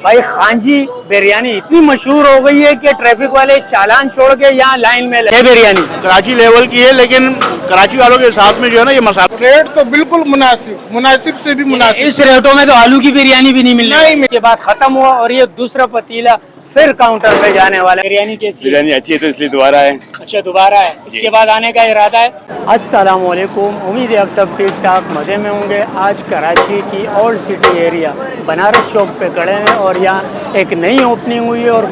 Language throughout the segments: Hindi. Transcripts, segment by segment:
भाई खांजी बिरयानी इतनी मशहूर हो गई है कि ट्रैफिक वाले चालान छोड़ के यहाँ लाइन में लगे। बिरयानी कराची लेवल की है, लेकिन कराची वालों के साथ में जो है ना ये मसाला रेट तो बिल्कुल मुनासिब से भी मुनासिब। इस रेटों में तो आलू की बिरयानी भी नहीं मिलने के बाद खत्म हुआ और ये दूसरा पतीला फिर काउंटर पे जाने वाला। बिरयानी कैसी? बिरयानी अच्छी है तो इसलिए दोबारा है। अच्छा दोबारा है, इसके बाद आने का इरादा है। अस्सलाम वालेकुम, उम्मीद है आप सब ठीक ठाक मज़े में होंगे। आज कराची की ओल्ड सिटी एरिया बनारस चौक पे खड़े हैं और यहाँ एक नई ओपनिंग हुई है और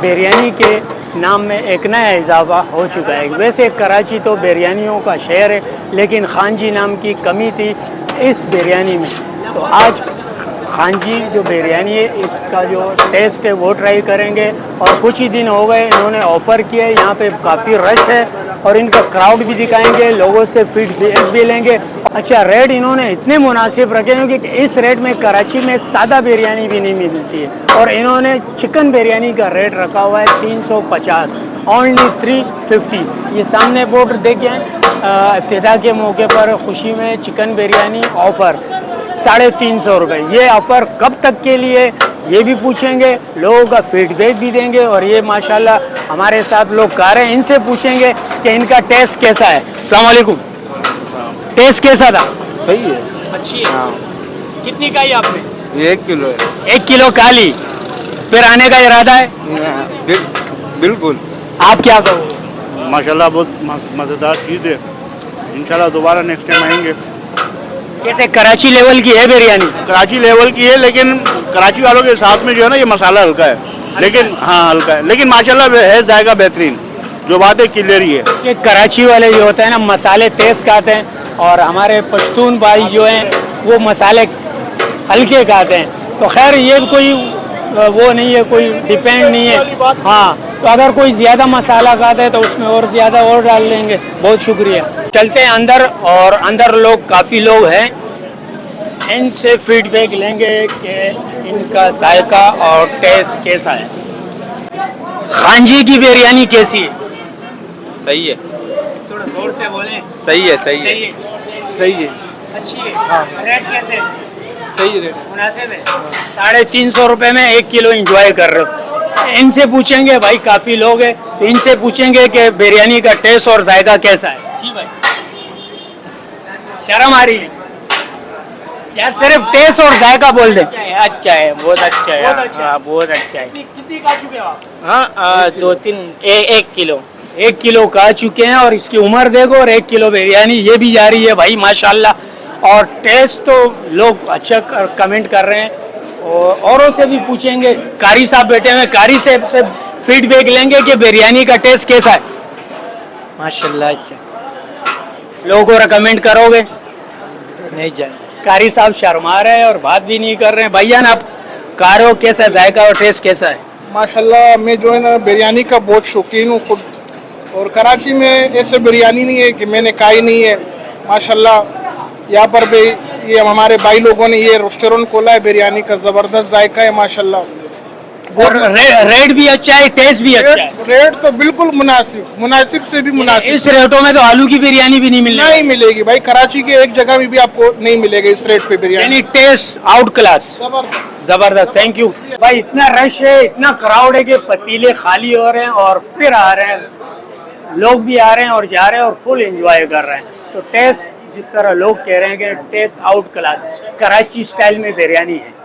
बिरयानी के नाम में एक नया इजाफा हो चुका है। वैसे कराची तो बिरयानियों का शहर है, लेकिन खांजी नाम की कमी थी इस बिरयानी में। तो आज खांजी जो बिरयानी है इसका जो टेस्ट है वो ट्राई करेंगे। और कुछ ही दिन हो गए इन्होंने ऑफ़र किया है, यहाँ पे काफ़ी रश है और इनका क्राउड भी दिखाएंगे, लोगों से फीडबैक भी लेंगे। अच्छा रेट इन्होंने इतने मुनासिब रखे हैं कि इस रेट में कराची में सादा बिरयानी भी नहीं मिलती है। और इन्होंने चिकन बिरयानी का रेट रखा हुआ है 350, ओनली 350। ये सामने बोर्ड देखें, इफ्तिताह के मौके पर खुशी में चिकन बिरयानी ऑफ़र 350 रुपये। ये ऑफ़र कब तक के लिए ये भी पूछेंगे, लोगों का फीडबैक भी देंगे। और ये माशाल्लाह हमारे साथ लोग खा रहे हैं, इनसे पूछेंगे कि इनका टेस्ट कैसा है। अस्सलाम वालेकुम, टेस्ट कैसा था? सही है, अच्छी है। कितनी खाई आपने? ये 1 किलो है। 1 किलो खा ली, फिर आने का इरादा है? बिल्कुल। आप क्या कहोगे? माशाल्लाह बहुत मज़ेदार चीज़ है, इंशाल्लाह दोबारा नेक्स्ट टाइम आएंगे। कैसे कराची लेवल की है बिरयानी? कराची लेवल की है, लेकिन कराची वालों के साथ में जो है ना ये मसाला हल्का है, लेकिन हाँ हल्का है, लेकिन माशाल्लाह है जाएगा बेहतरीन। जो बात है क्लियर ही है कि कराची वाले जो होते हैं ना मसाले तेज खाते हैं और हमारे पश्तून भाई जो हैं वो मसाले हल्के खाते हैं। तो खैर ये कोई वो नहीं है, कोई डिपेंड नहीं है। हाँ, तो अगर कोई ज़्यादा मसाला खाता है तो उसमें और ज़्यादा और डाल लेंगे। बहुत शुक्रिया। चलते हैं अंदर और अंदर लोग काफ़ी लोग हैं, इनसे फीडबैक लेंगे कि इनका जायका और टेस्ट कैसा है। खांजी की बिरयानी कैसी है? सही है। थोड़ा जोर से बोलें। सही है, सही है, सही है। अच्छी है। हाँ। रेट कैसे है? सही रेट मुनासिब है। 350 रुपये में 1 किलो इंजॉय कर रहे हो। इनसे पूछेंगे, भाई काफ़ी लोग हैं तो इनसे पूछेंगे कि बिरयानी का टेस्ट और जायका कैसा है। जी भाई, शर्म आ रही है यार, सिर्फ टेस्ट और जायका बोल दे। अच्छा है, बहुत अच्छा है। बहुत अच्छा है। हाँ, बहुत अच्छा है। कितनी खा चुके हो आप? हाँ 2-3 1 किलो 1 किलो खा चुके हैं और इसकी उम्र देखो, और 1 किलो बिरयानी ये भी जा रही है भाई माशाल्लाह। और टेस्ट तो लोग अच्छा कमेंट कर रहे हैं और औरों से भी पूछेंगे। कारी साहब बैठे हुए, कारी साहब से फीडबैक लेंगे कि बिरयानी का टेस्ट कैसा है। माशाल्लाह अच्छा। लोगों को रिकमेंड करोगे? नहीं जाए। कारी साहब शर्मा रहे हैं और बात भी नहीं कर रहे हैं। भैया आप खा रहे हो, कैसा जायका और टेस्ट कैसा है? माशाल्लाह मैं जो है ना बिरयानी का बहुत शौकीन हूँ खुद, और कराची में ऐसे बिरयानी नहीं है कि मैंने खाई नहीं है। माशाल्लाह यहाँ पर भी ये हमारे भाई लोगों ने ये रेस्टोरेंट खोला है, बिरयानी का ज़बरदस्त जायका है माशाल्लाह। और रेट भी अच्छा है, टेस्ट भी अच्छा है। रेट तो बिल्कुल मुनासिब से भी मुनासिब। इस रेटों में तो आलू की बिरयानी भी नहीं नहीं मिलेगी भाई, कराची के एक जगह में भी आपको नहीं मिलेगा इस रेट पे बिरयानी। यानी टेस्ट आउट क्लास, जबरदस्त। थैंक यू भाई। इतना रश है, इतना क्राउड है कि पतीले खाली हो रहे हैं और फिर आ रहे हैं, लोग भी आ रहे हैं और जा रहे हैं और फुल एंजॉय कर रहे हैं। तो टेस्ट जिस तरह लोग कह रहे हैं कि taste out class, Karachi style में बिरयानी है।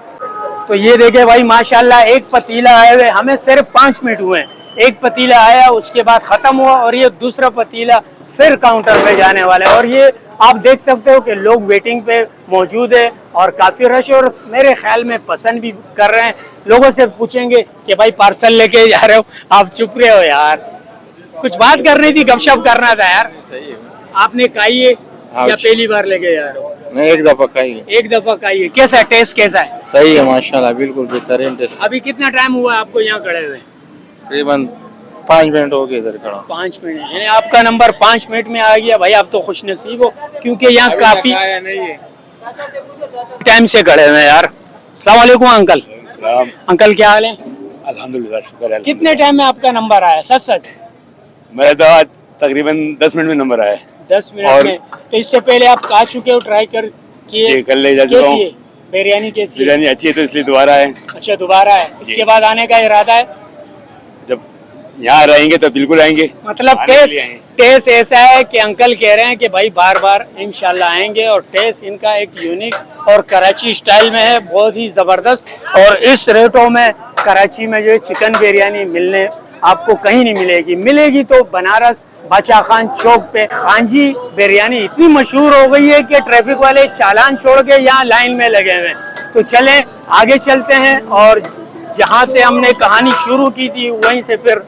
तो ये देखे भाई माशाल्लाह, एक पतीला आए हुए हमें सिर्फ 5 मिनट हुए हैं। एक पतीला आया, उसके बाद ख़त्म हुआ और ये दूसरा पतीला फिर काउंटर पे जाने वाला है। और ये आप देख सकते हो कि लोग वेटिंग पे मौजूद है और काफ़ी रश है और मेरे ख्याल में पसंद भी कर रहे हैं। लोगों से पूछेंगे कि भाई पार्सल लेके जा रहे हो, आप चुप रहे हो यार, कुछ बात करनी थी, गपशप करना था यार। सही है। आपने खाई है या पहली बार लेके जा रहे हो? मैं एक दफा खाई। एक दफा खाई है। कैसा टेस्ट कैसा है? सही है माशाल्लाह, बिल्कुल बेहतरीन टेस्ट। अभी कितना टाइम हुआ आपको यहाँ खड़े हुए? तकरीबन 5 मिनट हो गए इधर खड़ा। 5 मिनट, यानी आपका नंबर 5 मिनट में आ गया। भाई आप तो खुश नसीब हो, क्योंकि यहाँ काफी टाइम से खड़े हुए हैं यार। अस्सलाम वालेकुम अंकल। अंकल क्या हाल है? अल्हम्दुलिल्लाह, शुक्र है। कितने टाइम में आपका नंबर आया? सच सच? मेरा तो आज तकरीबन 10 मिनट में नंबर आया है। 10 मिनट में? तो इससे पहले आप खा चुके हो, ट्राई कर किए? जी, कल ले जा चुका हूँ। बिरयानी कैसी है? बिरयानी अच्छी है तो इसलिए दोबारा है। अच्छा दोबारा है, इसके बाद आने का इरादा है? जब यहाँ रहेंगे तो बिल्कुल आएंगे। मतलब आने के लिए टेस्ट आए। टेस्ट ऐसा है कि अंकल कह रहे हैं कि भाई बार बार इंशाल्लाह आएंगे, और टेस्ट इनका एक यूनिक और कराची स्टाइल में है, बहुत ही ज़बरदस्त। और इस रेटों में कराची में जो चिकन बिरयानी मिलने आपको कहीं नहीं मिलेगी। मिलेगी तो बनारस बादशाह खान चौक पे। खांजी बिरयानी इतनी मशहूर हो गई है कि ट्रैफिक वाले चालान छोड़ के यहाँ लाइन में लगे हुए हैं। तो चलें आगे चलते हैं, और जहाँ से हमने कहानी शुरू की थी वहीं से फिर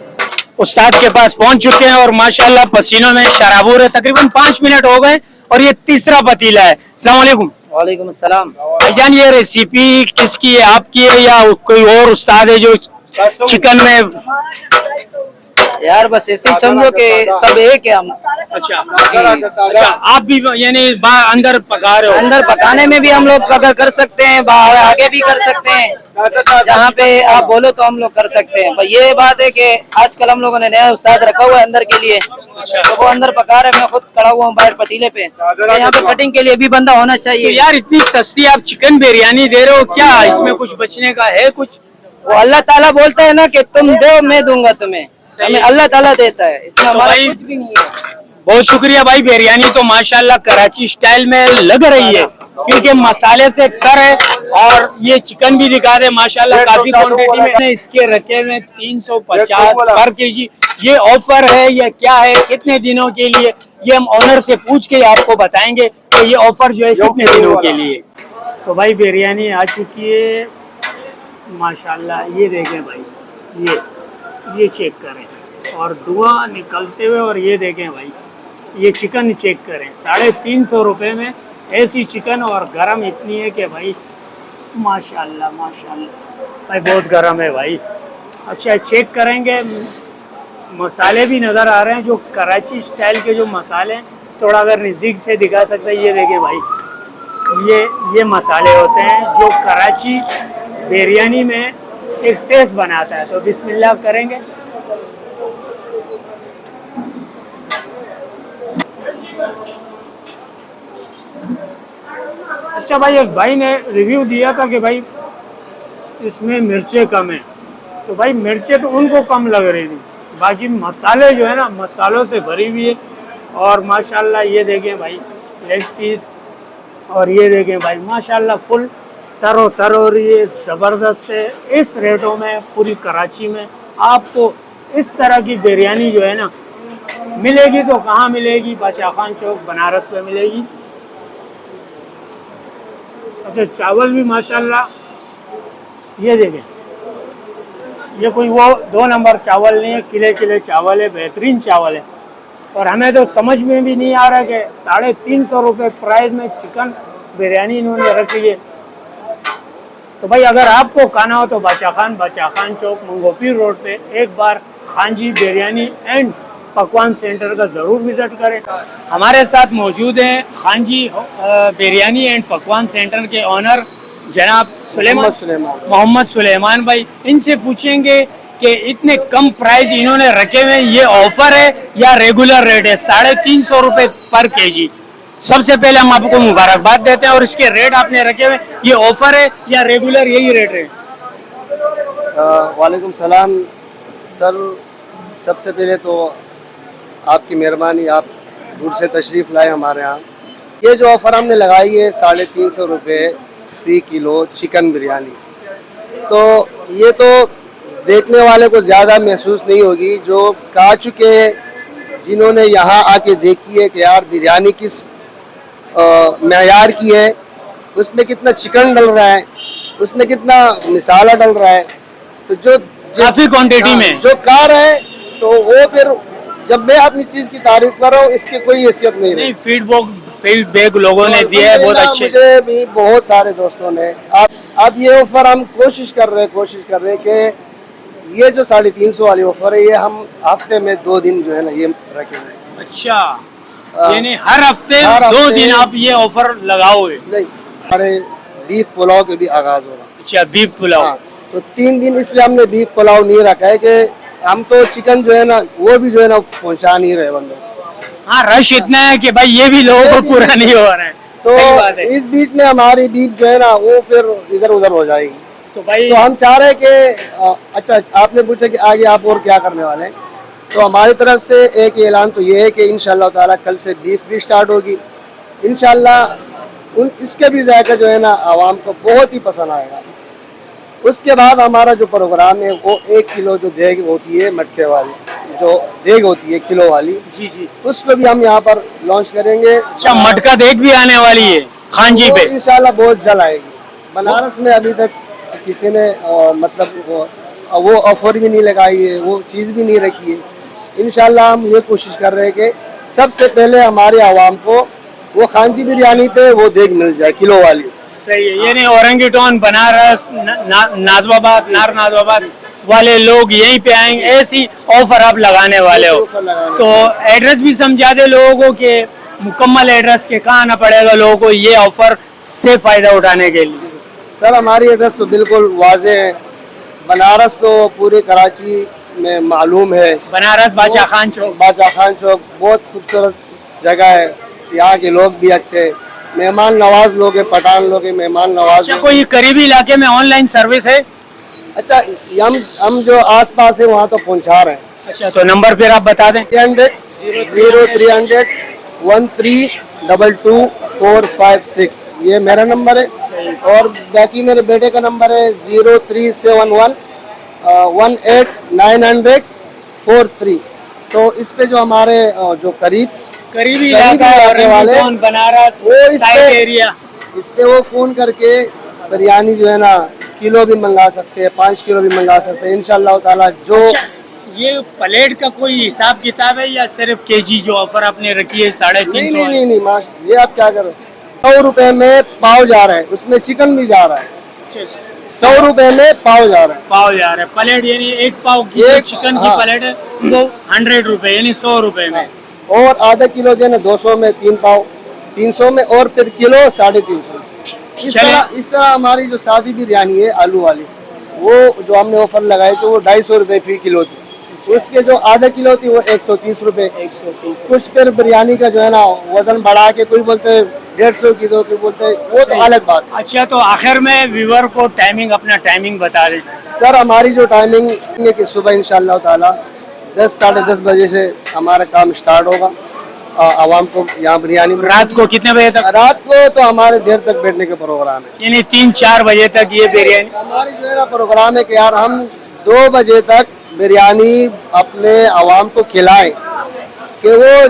उस्ताद के पास पहुंच चुके हैं, और माशाल्लाह पसीनों में शराबूर है। तकरीबन 5 मिनट हो गए और ये तीसरा पतीला है। अस्सलाम वालेकुम। वालेकुम अस्सलाम। भाईजान ये रेसिपी किसकी है, आपकी है या कोई और उस्ताद है जो चिकन में? यार बस ऐसे ही समझो कि सब एक है हम। अच्छा अच्छा, आप भी यानी अंदर पका रहे हो? अंदर पकाने में भी हम लोग अगर कर सकते हैं, बाहर आगे भी कर सकते हैं, जहाँ पे आप बोलो तो हम लोग कर सकते हैं। पर ये बात है कि आजकल हम लोगों ने नया उस्ताद रखा हुआ है अंदर के लिए, तो वो अंदर पका रहे हैं, मैं खुद खड़ा हुआ हूँ बाहर पतीले पे। तो यहाँ पे कटिंग के लिए भी बंदा होना तो चाहिए। यार इतनी सस्ती आप चिकन बिरयानी दे रहे हो, क्या इसमें कुछ बचने का है कुछ? वो अल्लाह ताला बोलता है ना कि तुम दो मैं दूंगा तुम्हें, हमें अल्लाह ताला देता है, इसमें तो हमारा भाई कुछ भी नहीं है। बहुत शुक्रिया भाई। बिरयानी तो माशाल्लाह कराची स्टाइल में लग रही है, क्योंकि मसाले से कर है, और ये चिकन भी दिखा दे माशाल्लाह काफी क्वांटिटी में। इसके रखे में 350 पर केजी। ये ऑफर है या क्या है, कितने दिनों के लिए, ये हम ऑनर से पूछ के आपको बताएंगे कि ये ऑफर जो है कितने दिनों के लिए। तो भाई बिरयानी आ चुकी है माशाल्लाह, ये देखें भाई, ये चेक करें, और धुआं निकलते हुए, और ये देखें भाई, ये चिकन चेक करें। 350 रुपये में ऐसी चिकन, और गरम इतनी है कि भाई माशाल्लाह माशाल्लाह भाई बहुत गरम है भाई। अच्छा चेक करेंगे, मसाले भी नज़र आ रहे हैं जो कराची स्टाइल के जो मसाले हैं, थोड़ा अगर नज़दीक से दिखा सकते हैं। ये देखें भाई, ये मसाले होते हैं जो कराची बिरयानी में एक टेस्ट बनाता है। तो बिस्मिल्लाह करेंगे। अच्छा भाई, एक भाई ने रिव्यू दिया था कि भाई इसमें मिर्चें कम है, तो भाई मिर्चें तो उनको कम लग रही थी, बाकी मसाले जो है ना मसालों से भरी हुई है। और माशाल्लाह ये देखें भाई लेग पीस, और ये देखें भाई माशाल्लाह फुल तरो तर, और ये ज़बरदस्त है। इस रेटों में पूरी कराची में आपको इस तरह की बिरयानी जो है ना मिलेगी, तो कहाँ मिलेगी? बादशाह खान चौक बनारस में मिलेगी। अच्छा चावल भी माशाल्लाह, ये देखें, ये कोई वो 2 नंबर चावल नहीं है, किले चावल है, बेहतरीन चावल है। और हमें तो समझ में भी नहीं आ रहा कि 350 रुपये प्राइस में चिकन बिरयानी इन्होंने रखी है। तो भाई अगर आपको खाना हो तो बादशाह खान चौक मंगोपीर रोड पे एक बार खांजी बिरयानी एंड पकवान सेंटर का ज़रूर विज़िट करें। हमारे साथ मौजूद हैं खांजी बिरयानी एंड पकवान सेंटर के ऑनर जनाब मोहम्मद सुलेमान भाई। इनसे पूछेंगे कि इतने कम प्राइस इन्होंने रखे हुए, ये ऑफर है या रेगुलर रेट है? 350 रुपये पर केजी। सबसे पहले हम आपको मुबारकबाद देते हैं, और इसके रेट आपने रखे हुए, ये ऑफर है या रेगुलर यही रेट है? वालेकुम सलाम सर, सबसे पहले तो आपकी मेहरबानी, आप दूर से तशरीफ़ लाए हमारे यहाँ। ये जो ऑफ़र हमने लगाई है 350 रुपये फी किलो चिकन बिरयानी, तो ये तो देखने वाले को ज़्यादा महसूस नहीं होगी, जो खा चुके जिन्होंने यहाँ आके देखी है कि यार बिरयानी किस मेयार की है, उसमें कितना चिकन डल रहा है, उसमें कितना मसाला डल रहा है, तो जो काफ़ी क्वांटिटी में जो खा रहा है, तो वो फिर जब मैं अपनी चीज़ की तारीफ कर रहा हूँ इसकी कोई हैसियत नहीं। फीडबैक लोगों ने दिया है बहुत अच्छे, मुझे भी बहुत सारे दोस्तों ने। अब ये ऑफर हम कोशिश कर रहे हैं कि ये जो 350 वाली ऑफर है ये हम हफ्ते में 2 दिन जो है ना ये रखेंगे। अच्छा, यानी हर हफ्ते 2 दिन आप ये ऑफर लगाओगे? नहीं, हमारे बीफ पुलाव के भी आगाज होगा। अच्छा, बीफ पुलाव। हाँ, तो 3 दिन इसलिए हमने बीफ पुलाव नहीं रखा है कि हम तो चिकन जो है ना वो भी जो है ना पहुंचा नहीं रहे बंदे। हाँ, रश इतना है कि भाई ये भी लोगों को पूरा नहीं हो रहा है। तो सही बात है। इस बीच में हमारी बीप जो है ना वो फिर इधर उधर हो जाएगी। तो भाई तो हम चाह रहे हैं कि अच्छा आपने पूछा कि आगे आप और क्या करने वाले हैं, तो हमारी तरफ से एक ऐलान तो ये है कि इंशाल्लाह ताला कल से बीफ भी स्टार्ट होगी इंशाल्लाह। इसके भी जायका जो है ना आवाम को बहुत ही पसंद आएगा। उसके बाद हमारा जो प्रोग्राम है वो 1 किलो जो देग होती है मटके वाली, जो देग होती है किलो वाली, जी जी, उसको भी हम यहाँ पर लॉन्च करेंगे। अच्छा मटका देख भी आने वाली है खान जी वो पे। इंशाल्लाह बहुत जल्द आएगी। बनारस में अभी तक किसी ने मतलब वो ऑफर भी नहीं लगाई है, वो चीज़ भी नहीं रखी है। इंशाल्लाह हम ये कोशिश कर रहे हैं कि सबसे पहले हमारे आवाम को वो खानजी बिरयानी पे वो देग मिल जाए किलो वाली। सही है, यानी औरंगीटोन, बनारस, नाजवाबाद, नार नाजवाबाद वाले लोग यहीं पे आएंगे, ऐसी ऑफर आप लगाने वाले हो। ऑफर लगाने तो एड्रेस भी समझा दे लोगों को कि मुकम्मल एड्रेस के कहाँ आना पड़ेगा लोगों को ये ऑफर से फायदा उठाने के लिए। सर हमारी एड्रेस तो बिल्कुल वाजे है। बनारस तो पूरे कराची में मालूम है। बनारस बादशाह खान चौक। बादशाह खान चौक बहुत खूबसूरत जगह है, यहाँ के लोग भी अच्छे, मेहमान नवाज लोग हैं, पठान लोग हैं, मेहमान नवाज अच्छा, लोग। कोई करीबी इलाके में ऑनलाइन सर्विस है? अच्छा हम जो आस पास है वहाँ तो पहुँचा रहे हैं। अच्छा, तो नंबर फिर आप बता दें। 0300 1322 ये मेरा नंबर है, और बाकी मेरे बेटे का नंबर है 0371 1890043। तो इस पे जो हमारे जो करीबी करीबी इलाका इलाके वाले औरंगीटोन, बनारस वो साइड एरिया, इस पे वो फोन करके बिरयानी जो है ना किलो भी मंगा सकते हैं, 5 किलो भी मंगा सकते हैं इंशाल्लाह ताला। जो ये प्लेट का कोई हिसाब किताब है या सिर्फ केजी जो ऑफर आपने रखी है 350? नहीं ये आप क्या करो, 100 रुपए में पाव जा रहा है, उसमें चिकन भी जा रहा है। 100 रुपए में पाव जा रहा है। पाव जा रहा है, प्लेट यानी एक पाव की एक, जो चिकन की हाँ। प्लेट है वो 100 रुपए यानी 100 रुपए में। और आधा किलो जो है ना 200 में 3 पाव 300 में, और फिर किलो 350। इस तरह हमारी जो सादी बिरयानी है आलू वाली, वो जो हमने ऑफर लगाई थी वो 250 रुपए फी किलो थी। उसके जो आधा किलो थी वो 130 रुपए। 130। कुछ फिर बिरयानी का जो है ना वजन बढ़ा के कोई बोलते 150 की दो, कोई बोलते वो तो अलग बात। अच्छा, तो आखिर में व्यूअर को टाइमिंग, अपना टाइमिंग बता दें। सर हमारी जो टाइमिंग है कि सुबह इंशाल्लाह ताला 10 साढ़े 10 बजे से हमारा काम स्टार्ट होगा। आवाम को यहाँ बिरयानी रात को कितने बजे तक? रात को तो हमारे देर तक बैठने का प्रोग्राम है, यानी 3-4 बजे तक ये बिरयानी। हमारी जो है ना प्रोग्राम है कि यार हम 2 बजे तक बिरयानी अपने आवाम को खिलाएं, कि वो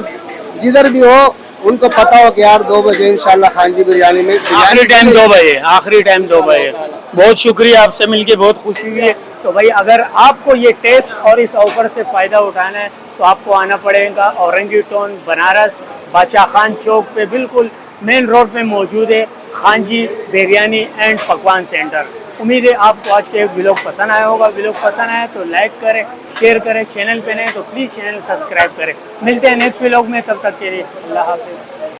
जिधर भी हो उनको पता हो कि यार 2 बजे इंशाल्लाह खान जी बिरयानी में आखिरी टाइम 2 बजे, आखिरी टाइम 2 बजे। बहुत शुक्रिया, आपसे मिलके बहुत खुशी हुई है। तो भाई अगर आपको ये टेस्ट और इस ऑफर से फ़ायदा उठाना है तो आपको आना पड़ेगा औरंगीटोन, बनारस, बादशाह खान चौक पे बिल्कुल मेन रोड पे मौजूद है खान जी बिरयानी एंड पकवान सेंटर। उम्मीद है आपको आज के व्लॉग पसंद आया होगा। व्लॉग पसंद आया तो लाइक करें, शेयर करें, चैनल पे नए तो प्लीज़ चैनल सब्सक्राइब करें। मिलते हैं नेक्स्ट व्लॉग में, तब तक के लिए अल्लाह हाफिज़।